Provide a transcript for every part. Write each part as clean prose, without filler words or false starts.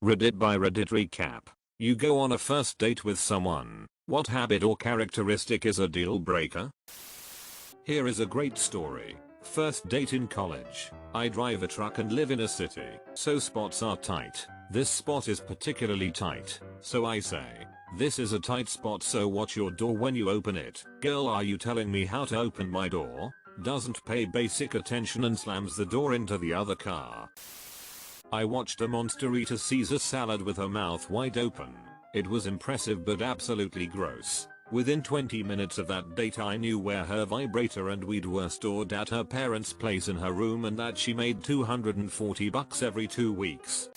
Reddit by Reddit recap. You go on a first date with someone. What habit or characteristic is a deal breaker? Here is a great story. First date in college. I drive a truck and live in a city, so spots are tight. This spot is particularly tight, so I say, "This is a tight spot, so watch your door when you open it." "Girl, are you telling me how to open my door?" Doesn't pay basic attention and slams the door into the other car. I watched a monster eat a Caesar salad with her mouth wide open. It was impressive but absolutely gross. Within 20 minutes of that date I knew where her vibrator and weed were stored at her parents' place in her room, and that she made $240 every 2 weeks.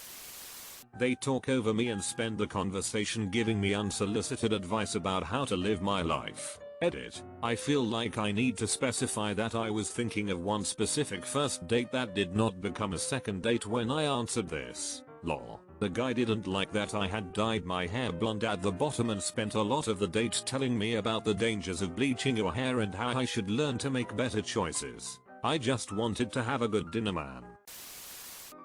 They talk over me and spend the conversation giving me unsolicited advice about how to live my life. Edit. I feel like I need to specify that I was thinking of one specific first date that did not become a second date when I answered this. Lol. The guy didn't like that I had dyed my hair blonde at the bottom and spent a lot of the date telling me about the dangers of bleaching your hair and how I should learn to make better choices. I just wanted to have a good dinner, man.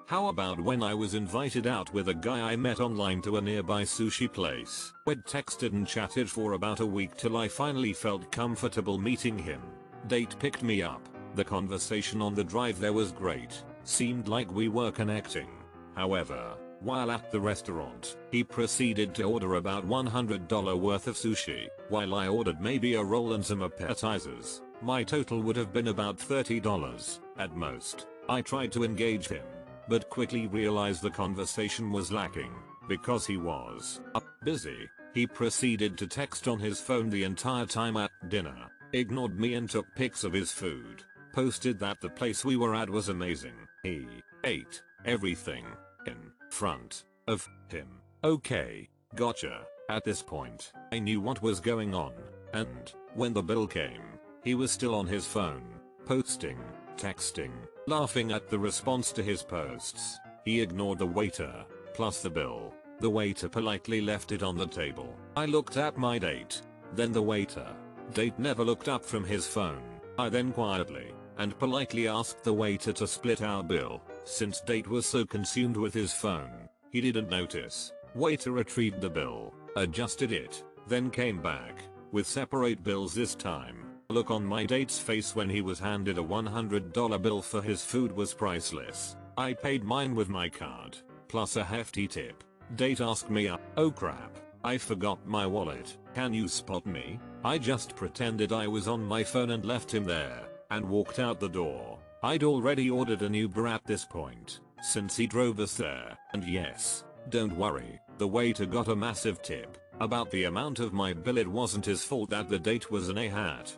How about when I was invited out with a guy I met online to a nearby sushi place? We'd texted and chatted for about a week till I finally felt comfortable meeting him. Date picked me up. The conversation on the drive there was great. Seemed like we were connecting. However, while at the restaurant, he proceeded to order about $100 worth of sushi, while I ordered maybe a roll and some appetizers. My total would have been about $30 at most. I tried to engage him, but quickly realized the conversation was lacking because he was busy. He proceeded to text on his phone the entire time at dinner, ignored me and took pics of his food, posted that the place we were at was amazing. He ate everything in front of him. Okay, gotcha. At this point, I knew what was going on, and when the bill came, he was still on his phone, posting, texting, laughing at the response to his posts. He ignored the waiter, plus the bill. The waiter politely left it on the table. I looked at my date, then the waiter. Date never looked up from his phone. I then quietly and politely asked the waiter to split our bill. Since date was so consumed with his phone, he didn't notice. Waiter retrieved the bill, adjusted it, then came back with separate bills this time. Look on my date's face when he was handed a $100 bill for his food was priceless. I paid mine with my card, plus a hefty tip. Date asked me, "Oh crap, I forgot my wallet. Can you spot me?" I just pretended I was on my phone and left him there, and walked out the door. I'd already ordered an Uber at this point, since he drove us there, and yes, don't worry, the waiter got a massive tip. About the amount of my bill, it wasn't his fault that the date was an A-hat.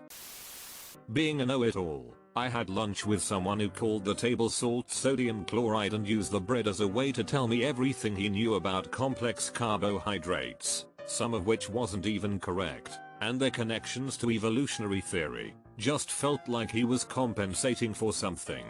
Being a know-it-all, I had lunch with someone who called the table salt sodium chloride and used the bread as a way to tell me everything he knew about complex carbohydrates, some of which wasn't even correct, and their connections to evolutionary theory. Just felt like he was compensating for something.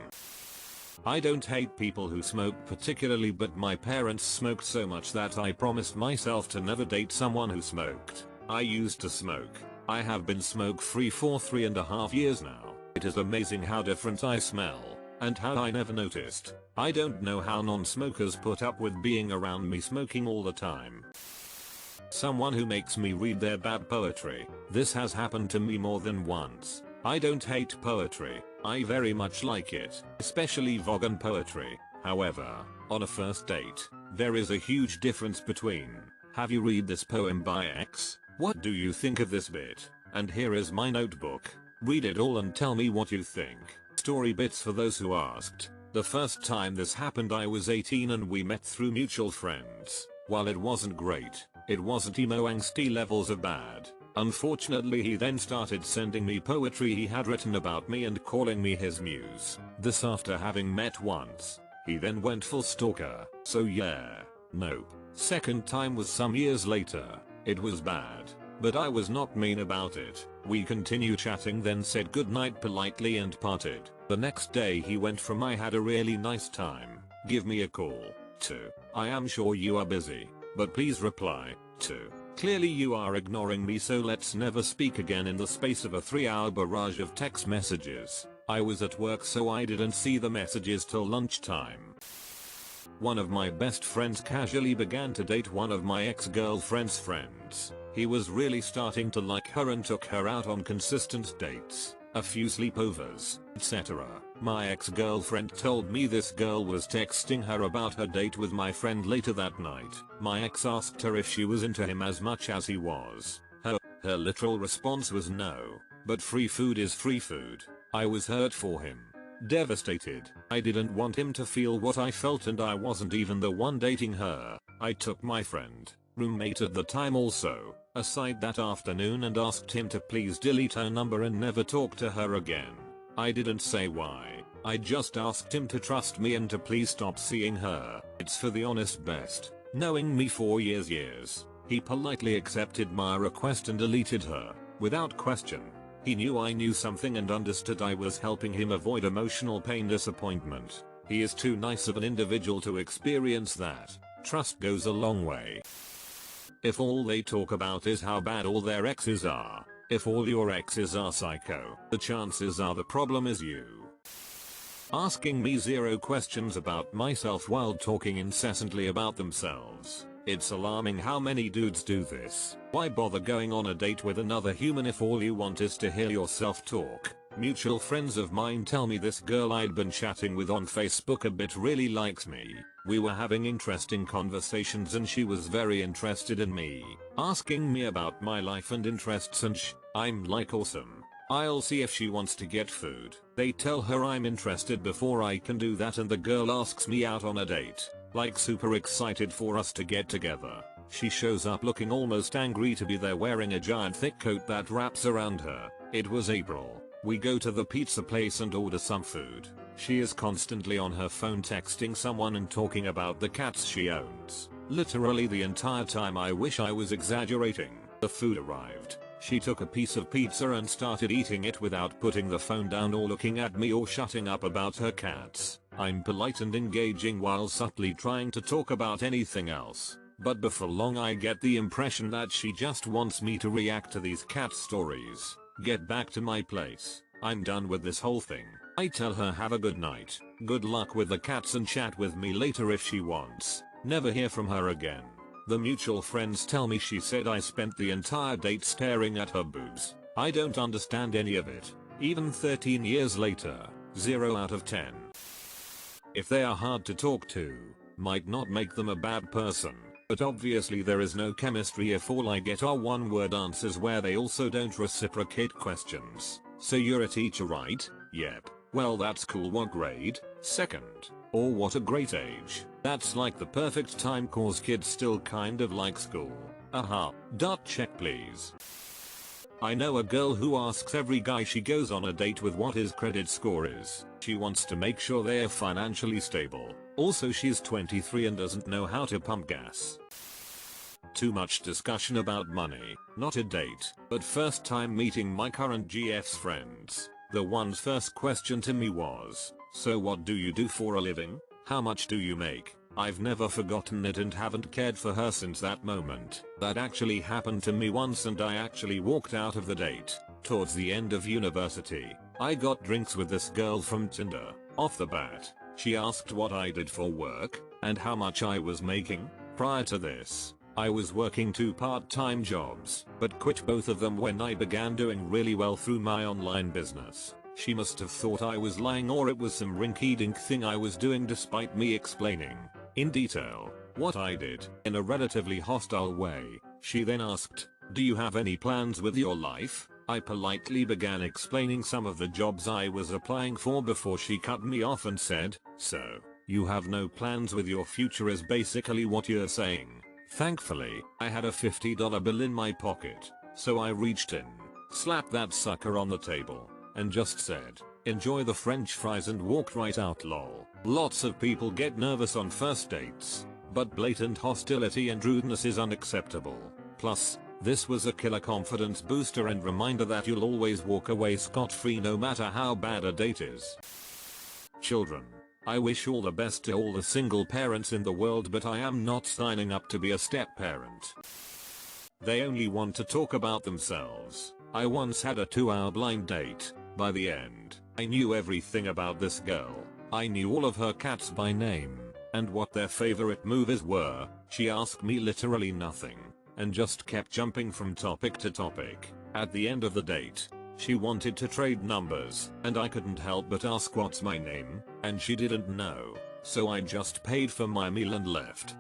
I don't hate people who smoke particularly, but my parents smoked so much that I promised myself to never date someone who smoked. I used to smoke. I have been smoke free for 3.5 years now. It is amazing how different I smell, and how I never noticed. I don't know how non-smokers put up with being around me smoking all the time. Someone who makes me read their bad poetry. This has happened to me more than once. I don't hate poetry, I very much like it, especially Vaughan poetry. However, on a first date, there is a huge difference between, "Have you read this poem by X? What do you think of this bit? And here is my notebook. Read it all and tell me what you think." Story bits for those who asked. The first time this happened I was 18 and we met through mutual friends. While it wasn't great, it wasn't emo angsty levels of bad. Unfortunately, he then started sending me poetry he had written about me and calling me his muse. This after having met once. He then went full stalker. So yeah, nope. Second time was some years later. It was bad, but I was not mean about it. We continued chatting, then said goodnight politely and parted. The next day he went from "I had a really nice time, give me a call" to "I am sure you are busy, but please reply" to "Clearly you are ignoring me, so let's never speak again" in the space of a 3-hour barrage of text messages. I was at work, so I didn't see the messages till lunchtime. One of my best friends casually began to date one of my ex-girlfriend's friends. He was really starting to like her and took her out on consistent dates, a few sleepovers, etc. My ex-girlfriend told me this girl was texting her about her date with my friend later that night. My ex asked her if she was into him as much as he was. Her literal response was no, but free food is free food. I was hurt for him. Devastated. I didn't want him to feel what I felt and I wasn't even the one dating her. I took my friend, roommate at the time also, aside that afternoon and asked him to please delete her number and never talk to her again. I didn't say why. I just asked him to trust me and to please stop seeing her. It's for the honest best. Knowing me for years. He politely accepted my request and deleted her, without question. He knew I knew something and understood I was helping him avoid emotional pain disappointment. He is too nice of an individual to experience that. Trust goes a long way. If all they talk about is how bad all their exes are, if all your exes are psycho, the chances are the problem is you. Asking me 0 questions about myself while talking incessantly about themselves. It's alarming how many dudes do this. Why bother going on a date with another human if all you want is to hear yourself talk? Mutual friends of mine tell me this girl I'd been chatting with on Facebook a bit really likes me. We were having interesting conversations and she was very interested in me, asking me about my life and interests and I'm like awesome. I'll see if she wants to get food. They tell her I'm interested before I can do that and the girl asks me out on a date. Like super excited for us to get together. She shows up looking almost angry to be there wearing a giant thick coat that wraps around her. It was April. We go to the pizza place and order some food. She is constantly on her phone texting someone and talking about the cats she owns. Literally the entire time. I wish I was exaggerating. The food arrived. She took a piece of pizza and started eating it without putting the phone down or looking at me or shutting up about her cats. I'm polite and engaging while subtly trying to talk about anything else. But before long I get the impression that she just wants me to react to these cat stories. Get back to my place. I'm done with this whole thing. I tell her have a good night. Good luck with the cats and chat with me later if she wants. Never hear from her again. The mutual friends tell me she said I spent the entire date staring at her boobs. I don't understand any of it. Even 13 years later, 0 out of 10. If they are hard to talk to, might not make them a bad person, but obviously there is no chemistry if all I get are one-word answers where they also don't reciprocate questions. So you're a teacher, right? Yep. Well, that's cool. What grade? Second. Or what a great age. That's like the perfect time cause kids still kind of like school. Aha. Check please. I know a girl who asks every guy she goes on a date with what his credit score is. She wants to make sure they're financially stable. Also she's 23 and doesn't know how to pump gas. Too much discussion about money. Not a date, but first time meeting my current GF's friends. The one's first question to me was, so what do you do for a living? How much do you make? I've never forgotten it and haven't cared for her since that moment. That actually happened to me once and I actually walked out of the date. Towards the end of university, I got drinks with this girl from Tinder. Off the bat, she asked what I did for work and how much I was making. Prior to this, I was working 2 part-time jobs, but quit both of them when I began doing really well through my online business. She must have thought I was lying or it was some rinky-dink thing I was doing despite me explaining in detail what I did in a relatively hostile way. She then asked, "Do you have any plans with your life?" I politely began explaining some of the jobs I was applying for before she cut me off and said, "So, you have no plans with your future is basically what you're saying." Thankfully, I had a $50 bill in my pocket, so I reached in, slapped that sucker on the table, and just said, "Enjoy the french fries," and walked right out. Lol. Lots of people get nervous on first dates, but blatant hostility and rudeness is unacceptable. Plus, this was a killer confidence booster and reminder that you'll always walk away scot-free no matter how bad a date is. Children. I wish all the best to all the single parents in the world, but I am not signing up to be a step-parent. They only want to talk about themselves. I once had a 2-hour blind date. By the end, I knew everything about this girl. I knew all of her cats by name. and what their favorite movies were. She asked me literally nothing and just kept jumping from topic to topic. At the end of the date, she wanted to trade numbers and I couldn't help but ask what's my name, and she didn't know, so I just paid for my meal and left.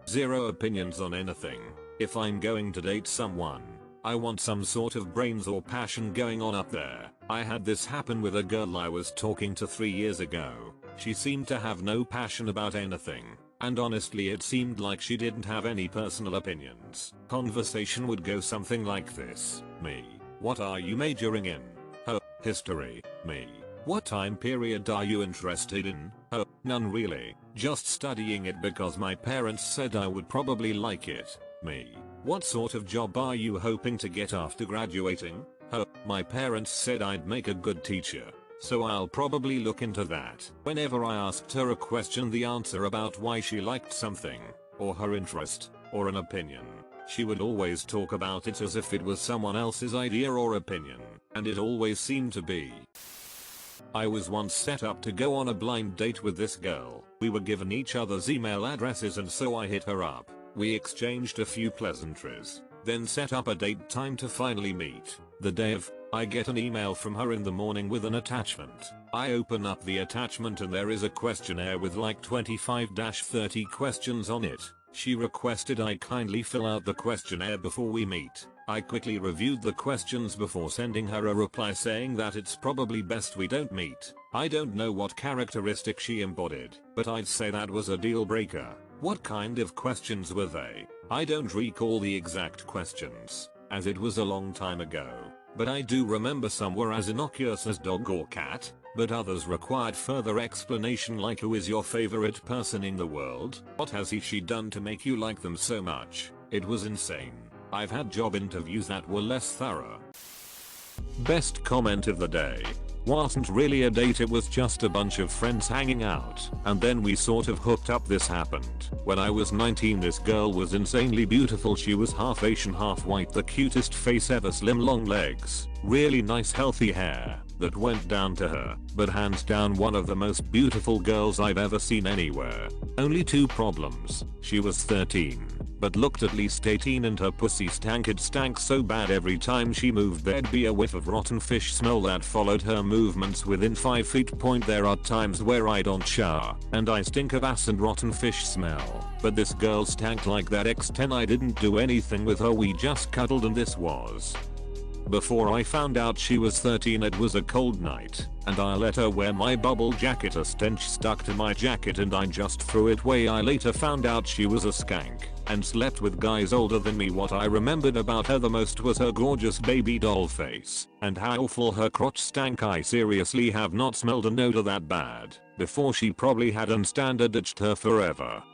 Zero opinions on anything. If I'm going to date someone, I want some sort of brains or passion going on up there. I had this happen with a girl I was talking to 3 years ago. She seemed to have no passion about anything, and honestly it seemed like she didn't have any personal opinions. Conversation would go something like this. Me. What are you majoring in? Oh, history. Me. What time period are you interested in? Oh, none really. Just studying it because my parents said I would probably like it. Me. What sort of job are you hoping to get after graduating? Oh, my parents said I'd make a good teacher, so I'll probably look into that. Whenever I asked her a question, the answer about why she liked something, or her interest, or an opinion, she would always talk about it as if it was someone else's idea or opinion, and it always seemed to be. I was once set up to go on a blind date with this girl. We were given each other's email addresses and so I hit her up. We exchanged a few pleasantries, then set up a date time to finally meet. The day of, I get an email from her in the morning with an attachment. I open up the attachment and there is a questionnaire with like 25-30 questions on it. She requested I kindly fill out the questionnaire before we meet. I quickly reviewed the questions before sending her a reply saying that it's probably best we don't meet. I don't know what characteristic she embodied, but I'd say that was a deal breaker. What kind of questions were they? I don't recall the exact questions, as it was a long time ago, but I do remember some were as innocuous as dog or cat, but others required further explanation like who is your favorite person in the world? What has she done to make you like them so much? It was insane. I've had job interviews that were less thorough. Best comment of the day. Wasn't really a date, it was just a bunch of friends hanging out, and then we sort of hooked up. This happened when I was 19. This girl was insanely beautiful. She was half Asian, half white, the cutest face ever, slim long legs, really nice healthy hair that went down to her, but hands down one of the most beautiful girls I've ever seen anywhere. Only two problems: she was 13, but looked at least 18, and her pussy stank. It stank so bad every time she moved there'd be a whiff of rotten fish smell that followed her movements within 5 feet. There are times where I don't shower and I stink of ass and rotten fish smell, but this girl stank like that. X10. I didn't do anything with her, we just cuddled, and this was before I found out she was 13. It was a cold night, and I let her wear my bubble jacket. A stench stuck to my jacket and I just threw it away. I later found out she was a skank and slept with guys older than me. What I remembered about her the most was her gorgeous baby doll face, and how awful her crotch stank. I seriously have not smelled an odor that bad before. She probably had, and standard ditched her forever.